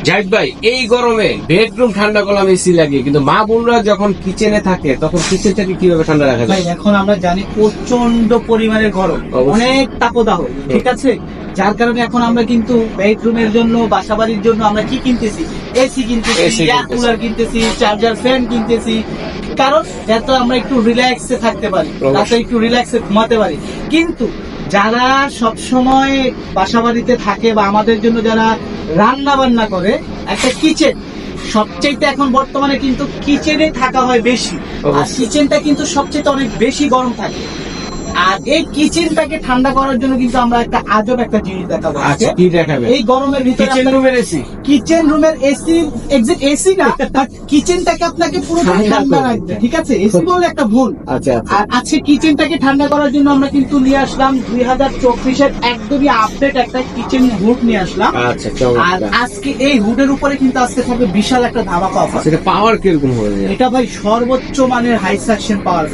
জাহিদ ভাই, এই গরমে বেডরুম ঠান্ডা করলাম এসি লাগিয়ে, কিন্তু মা বোনরা যখন কিচেনে থাকে তখন কিচেনটাকে কিভাবে ঠান্ডা রাখা যায়? এখন আমরা জানি প্রচন্ড পরিমাণে গরম, অনেক তাপদাহ, ঠিক আছে? যার কারণে এখন আমরা কিন্তু বেডরুমের জন্য, বাসা বাড়ির জন্য আমরা কি কিনতেছি? এসি কিনতেছি, এয়ার কুলার কিনতেছি, চার্জার ফ্যান কিনতেছি। কারণ যাতে আমরা একটু রিল্যাক্সে থাকতে পারি, যাতে একটু রিল্যাক্সে ঘুমাতে পারি। কিন্তু যারা সব সময় বাসা বাড়িতে থাকে বা আমাদের জন্য যারা রান্না বান্না করে, একটা কিচেন সবচেয়ে এখন বর্তমানে কিন্তু কিচেনে থাকা হয় বেশি, আর কিচেনটা কিন্তু সবচেয়ে অনেক বেশি গরম থাকে। আর এই কিচেনটাকে ঠান্ডা করার জন্য কিন্তু আমরা একটা আজব একটা জিনিস দেখাবো। কি দেখাবে? এই গরমের ভিতরে কিচেন রুমের এসি, কিচেন রুমের এসি, এক্সাক্ট এসি না, কিচেনটাকে আপনাকে পুরো ঠান্ডা রাখবে, ঠিক আছে? এসি বলে একটা ভুল। আচ্ছা, আর আজকে কিচেনটাকে ঠান্ডা করার জন্য আমরা কিন্তু নিয়ে আসলাম 2024-এর একদমই আপডেট একটা কিচেন হুড নিয়ে আসলাম। আচ্ছা, আর আজকে এই হুডের উপরে কিন্তু আজকে থাকবে বিশাল একটা ধামাকা অফার। সেটা পাওয়ার কিরকম হবে? এটা ভাই সর্বোচ্চ মানের হাই সাকশন পাওয়ার।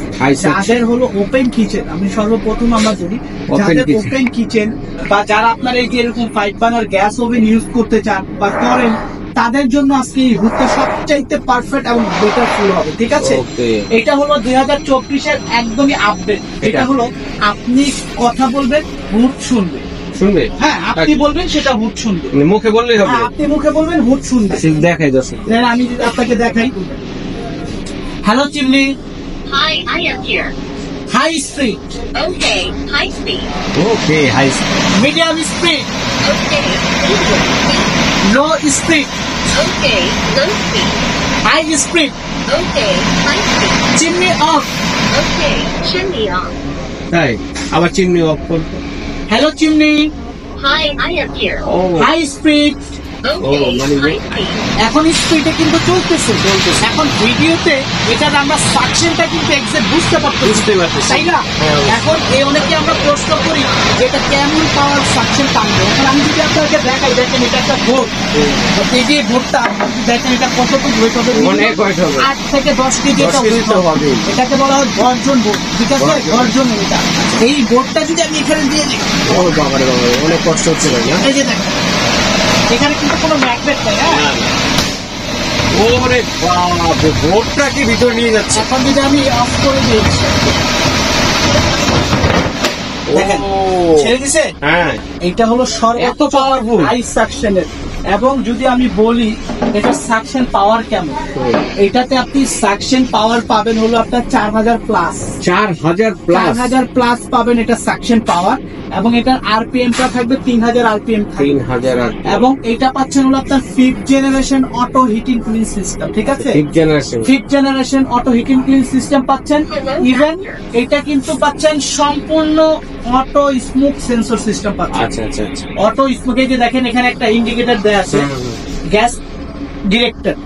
যাদের হলো ওপেন কিচেন, আমি সর্বপ্রথম আমরা বলি যাদের ওপেন কিচেন বা যারা আপনার এই যে এরকম 5 বার্নার গ্যাস ওভেন ইউজ করতে চান বা করেন, তাদের জন্য আজকে এই হুডটা সবচাইতে পারফেক্ট এবং বেটার ফুল হবে, ঠিক আছে? এটা হলো 2024-এর একদমই আপডেট। এটা হলো আপনি কথা বলবেন, হুড শুনবে। শুনবে? হ্যাঁ, আপনি বলবেন, সেটা হুড শুনবে। মুখে বললেই হবে? আপনি মুখে বলবেন, হুড শুনবে। দেখাই দর্শক, আমি যদি আপনাকে দেখাই, hello chimney. Hi, I am here. High speed. Okay, high speed. Okay, high speed. Medium speed. Okay, medium speed. Low speed. Okay, low speed. High speed. Okay, high speed. Chimney off. Okay, chimney on. তাই আবার chimney off করতে। Hello chimney. Hi, I am here. ও, high speed. Okay, মানে high speed. এখন স্পিডে কিন্তু চলতেছে। এখন ভিডিওতে এটার আমরা সাকশনটা কিন্তু এক্সাক্ট বুঝতে বুঝতে পারতেছি, তাই না? এখন এই অনেকে আমরা প্রশ্ন করি যে এটা কেমন পাওয়ার সাকশন টানবে। এখন আমি যদি আপনাকে দেখাই, দেখেন এটা একটা বোর্ড। এই যে বোর্ডটা দেখেন, এটা কতটুকু ওয়েট হবে? অনেক ওয়েট হবে, 8 থেকে 10 কেজি এটা কেজি তো হবে। এটাকে বলা হয় গর্জন বোর্ড, ঠিক আছে? গর্জন এটা। এই বোর্ডটা যদি আমি এখানে দিয়ে দিই, ও বাবারে বাবা, অনেক কষ্ট হচ্ছে ভাই। এই যে দেখেন, এখানে কিন্তু কোনো ম্যাগনেট নেই। হ্যাঁ, ওরে বাবা, বোর্ডটাকে ভিতরে নিয়ে যাচ্ছে। এখন যদি আমি অফ করে দিই, দেখেন ছেড়ে দিছে। হ্যাঁ, এটা হলো এত powerful। হাই সাকশনের। এবং যদি আমি বলি এটা সাকশন পাওয়ার কেমন, এটাতে আপনি সাকশন পাওয়ার পাবেন হলো আপনার 4000 প্লাস। 4000 প্লাস, 4000 প্লাস পাবেন এটা সাকশন পাওয়ার। এবং এটার আরপিএমটা থাকবে 3000 আরপিএম, 3000। এবং এটা পাচ্ছেন হলো আপনার 5th generation auto heating clean system, ঠিক আছে? 5th generation auto heating clean system পাচ্ছেন। ইভেন এটা কিন্তু পাচ্ছেন সম্পূর্ণ অটো স্মোক সেন্সর সিস্টেম পাচ্ছেন। আচ্ছা আচ্ছা আচ্ছা, অটো স্মোক, এই যে দেখেন এখানে একটা ইন্ডিকেটর দেয়া আছে, গ্যাস ডিরেক্টর,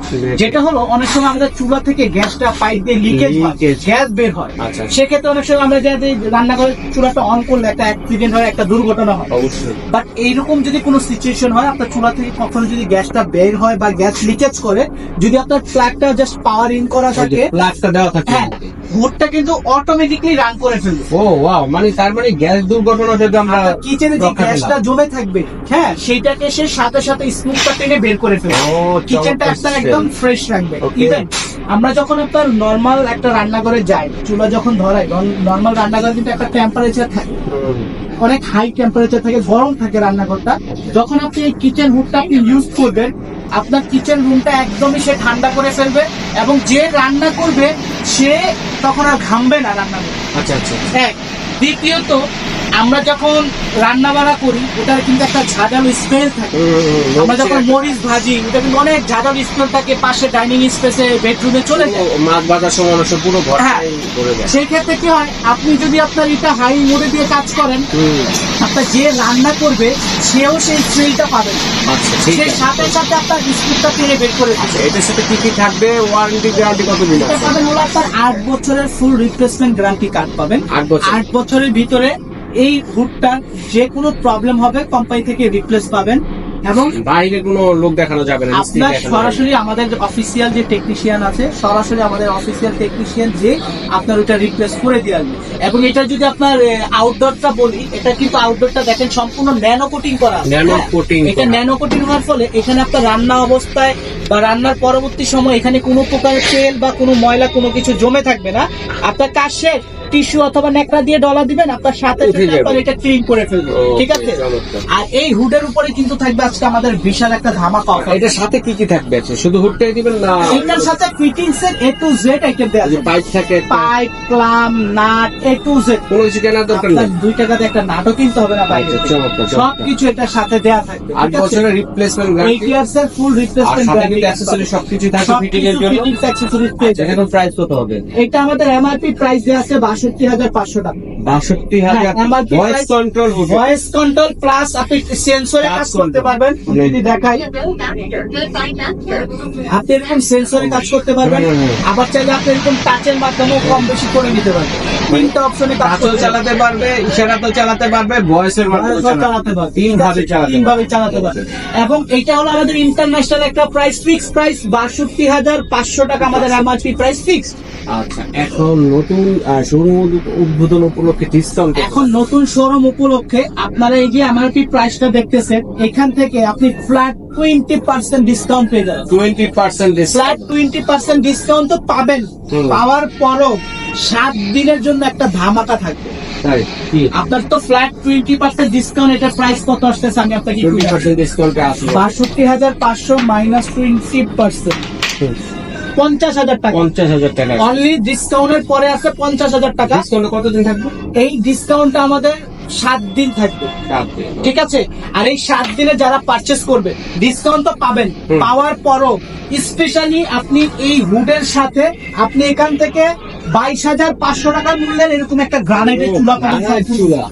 যেটা হলো অনেক সময় আমাদের চুলা থেকে গ্যাসটা পাইপ দিয়ে লিকেজ হয়, গ্যাস বের হয়। সেক্ষেত্রে অনেক সময় আমরা যাতে রান্না করে চুলাটা অন করলে একটা অ্যাক্সিডেন্ট হয়, একটা দুর্ঘটনা হয়। অবশ্যই। বাট এইরকম যদি কোনো সিচুয়েশন হয়, আপনার চুলা থেকে কখনো যদি গ্যাসটা বের হয় বা গ্যাস লিকেজ করে, যদি আপনার প্লাগটা জাস্ট পাওয়ার ইন করা থাকে, প্লাগটা দেওয়া থাকে, হ্যাঁ, হুডটা কিন্তু অটোমেটিকলি রান করে ফেলবে। ও ওয়াও, মানে তার মানে গ্যাস দুর্ঘটনা যদি আমরা কিচেনে যে গ্যাসটা জমে থাকবে, হ্যাঁ, সেইটাকে সে সাথে সাথে স্মোকটা টেনে বের করে ফেলবে। কিচেনটা আপনার একদম ফ্রেশ রাখবে। ইভেন আমরা যখন আপনার নর্মাল একটা রান্নাঘরে যাই, চুলা যখন ধরাই, নর্মাল রান্নাঘরে কিন্তু একটা টেম্পারেচার থাকে, অনেক হাই টেম্পারেচার থাকে, গরম থাকে রান্নাঘরটা। যখন আপনি এই কিচেন হুডটা আপনি ইউজ করবেন, আপনার কিচেন রুমটা একদমই সে ঠান্ডা করে ফেলবে, এবং যে রান্না করবে সে তখন আর ঘামবে না রান্না করে। আচ্ছা আচ্ছা। এক, দ্বিতীয়ত আমরা যখন রান্না বাড়া করি, ওটার কিন্তু একটা ঝাঁঝালো স্মেল থাকে। আমরা যখন মরিচ ভাজি, ওটা কিন্তু অনেক ঝাঁঝালো স্মেল থাকে, পাশে ডাইনিং স্পেসে, বেডরুমে চলে যায়, মাছ ভাজার সময় অনেক পুরো ঘর করে যায়। সেই ক্ষেত্রে কি হয়, আপনি যদি আপনার এটা হাই মোডে দিয়ে কাজ করেন, আপনার যে রান্না করবে সেও সেই স্মেলটা পাবে। আচ্ছা, সেই সাথে সাথে আপনার বিস্কুটটা টেনে বের করে দিচ্ছে। এটার সাথে কি কি থাকবে? ওয়ারেন্টি গ্যারান্টি কতদিন আছে? পাবেন হলো আপনার 8 বছরের ফুল রিপ্লেসমেন্ট গ্যারান্টি কার্ড পাবেন। 8 বছরের ভিতরে এই হুডটার যে কোনো প্রবলেম হবে কোম্পানি থেকে রিপ্লেস পাবেন। এবং বাইরে কোনো লোক দেখানো যাবে না, মিস্ত্রি আপনার দেখানো যাবে না। সরাসরি আমাদের অফিসিয়াল যে টেকনিশিয়ান আছে, সরাসরি আমাদের অফিসিয়াল টেকনিশিয়ান যে আপনার ওটা রিপ্লেস করে দিয়ে আসবে। এবং এটা যদি আপনার আউটডোরটা বলি, এটা কিন্তু আউটডোরটা দেখেন সম্পূর্ণ ন্যানো কোটিং করা আছে। ন্যানো হ্যাঁ, কোটিং এটা করা। ন্যানো কোটিং হওয়ার ফলে এখানে আপনার রান্না অবস্থায় বা রান্নার পরবর্তী সময় এখানে কোনো প্রকার তেল বা কোনো ময়লা কোনো কিছু জমে থাকবে না। আপনার কাজ শেষ, টিস্যু অথবা নেকড়া দিয়ে ডলা দিবেন, আপনার সাথে উঠে যাবে। আপনার এটা ক্লিন করে ফেলবে। ঠিক আছে? চমৎকার। আর এই হুডের উপরে কিন্তু থাকবে আজকে আমাদের বিশাল একটা ধামাকা অফার। এটার সাথে কি কি থাকবে? আছে শুধু হুডটাই দিবেন না? এটার সাথে ফিটিংস এর A to Z আইটেম দেওয়া আছে। পাইপ থাকে, pipe, clamp, nut, A to Z। কোনো কিছু কেনার দরকার আপনার নেই। 2 টাকাতে একটা নাটও কিনতে হবে না বাইরে আচ্ছা, চমৎকার, চমৎকার। সবকিছু এটার সাথে দেওয়া থাকবে। 8 বছরের রিপ্লেসমেন্ট 8 গ্যারান্টি, ইয়ার্স এর ফুল আর রিপ্লেসমেন্ট সাথে কিন্তু অ্যাকসেসরি সবকিছু থাকে ফিটিং এর জন্য। ফিটিংস অ্যাকসেসরিজ পেয়ে যাবেন। এখন প্রাইস কত হবে? এটা আমাদের এমআরপি প্রাইস দেওয়া আছে 62,500 টাকা। 62,000। হ্যাঁ, MRP ভয়েস price- কন্ট্রোল হবে। ভয়েস কন্ট্রোল প্লাস আপনি সেন্সরে Touch কাজ করতে control। পারবেন। যদি দেখাই, Goodbye, master. আপনি এরকম সেন্সরে কাজ করতে পারবেন। আবার চাইলে আপনি এরকম টাচের মাধ্যমেও কম বেশি করে নিতে পারবেন। তিনটা অপশনে কাজ টাচও করতে চালাতে পারবে, ইশারাতেও চালাতে পারবে, ভয়েসের মাধ্যমে চালাতে পারবে। তিন ভাবে চালাতে তিন ভাবে চালাতে পারবে। এবং এটা হলো আমাদের ইন্টারন্যাশনাল একটা প্রাইস, ফিক্স প্রাইস 62,500 টাকা আমাদের এমআরপি প্রাইস ফিক্স। আচ্ছা, এখন নতুন শোরুম উদ্বোধন উপলক্ষে ডিসকাউন্ট এখন নতুন শোরুম উপলক্ষে আপনারা এই যে এমআরপি প্রাইসটা দেখতেছেন, এখান থেকে আপনি ফ্ল্যাট 20% ডিসকাউন্ট পেয়ে যাবেন। 20% ফ্ল্যাট 20% ডিসকাউন্ট তো পাবেন, হুম। পাওয়ার পরও 7 দিনের জন্য একটা ধামাকা থাকবে। তাই কি আপনার তো ফ্ল্যাট 20% ডিসকাউন্ট, এটার প্রাইস কত আসতেছে আমি আপনাকে একটু জানাই। 20% ডিসকাউন্টে আসবে 62,500 মাইনাস 20%, 50,000 টাকা। 50,000 টাকা। অনলি ডিসকাউন্টের পরে আছে 50,000 টাকা। ডিসকাউন্টে কতদিন থাকবে? এই ডিসকাউন্টটা আমাদের 7 দিন থাকবে। 7 দিন। ঠিক আছে? আর এই 7 দিনে যারা পারচেস করবে ডিসকাউন্ট তো পাবেন, হুম। পাওয়ার পরও স্পেশালি আপনি এই হুডের সাথে আপনি এখান থেকে 22,500 টাকার মূল্যের এরকম একটা গ্রানাইটের চুলা পাবেন। চুলা।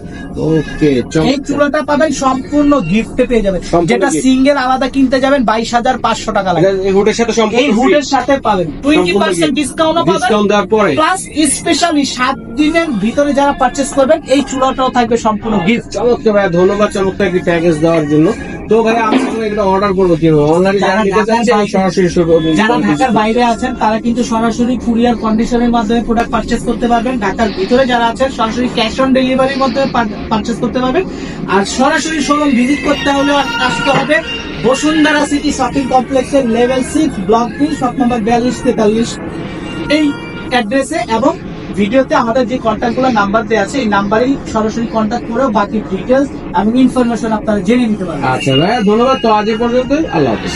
ওকে, এই চুলাটা পাবেন সম্পূর্ণ গিফটে পেয়ে যাবেন। সম্পূর্ণ যেটা gift। সিঙ্গেল আলাদা কিনতে যাবেন 22,500 টাকা লাগে। এই হুডের সাথে এই সম্পূর্ণ হুডের সাথে পাবেন 20% ডিসকাউন্টও পাবেন, ডিসকাউন্ট দেওয়ার পরে প্লাস স্পেশালি 7 দিনের ভিতরে যারা পারচেস করবেন এই চুলাটাও থাকবে সম্পূর্ণ গিফট। চমৎকার ভাইয়া, ধন্যবাদ চমৎকার একটি প্যাকেজ দেওয়ার জন্য। তো ভাইয়া আমি এটা অর্ডার করবো কিভাবে? অনলাইনে যারা নিতে চাচ্ছে আমি সরাসরি যারা ঢাকার বাইরে আছেন তারা কিন্তু সরাসরি কুরিয়ার কন্ডিশনের মাধ্যমে প্রোডাক্ট পারচেস করতে পারবেন। ঢাকার ভিতরে যারা আছেন সরাসরি ক্যাশ অন ডেলিভারির মাধ্যমে পারচেস করতে পারবেন। আর সরাসরি শোরুম ভিজিট করতে হলে আসতে হবে বসুন্ধরা সিটি শপিং কমপ্লেক্সের লেভেল 6 ব্লক 3 শপ নম্বর 4243 এই অ্যাড্রেসে। এবং ভিডিওতে আমাদের যে কন্ট্যাক্ট গুলো নাম্বার দেওয়া আছে এই নাম্বারেই সরাসরি কন্ট্যাক্ট করেও বাকি ডিটেলস এবং ইনফরমেশন আপনারা জেনে নিতে পারবেন। আচ্ছা ভাইয়া, ধন্যবাদ। তো আজ এই পর্যন্ত, আল্লাহ হাফেজ।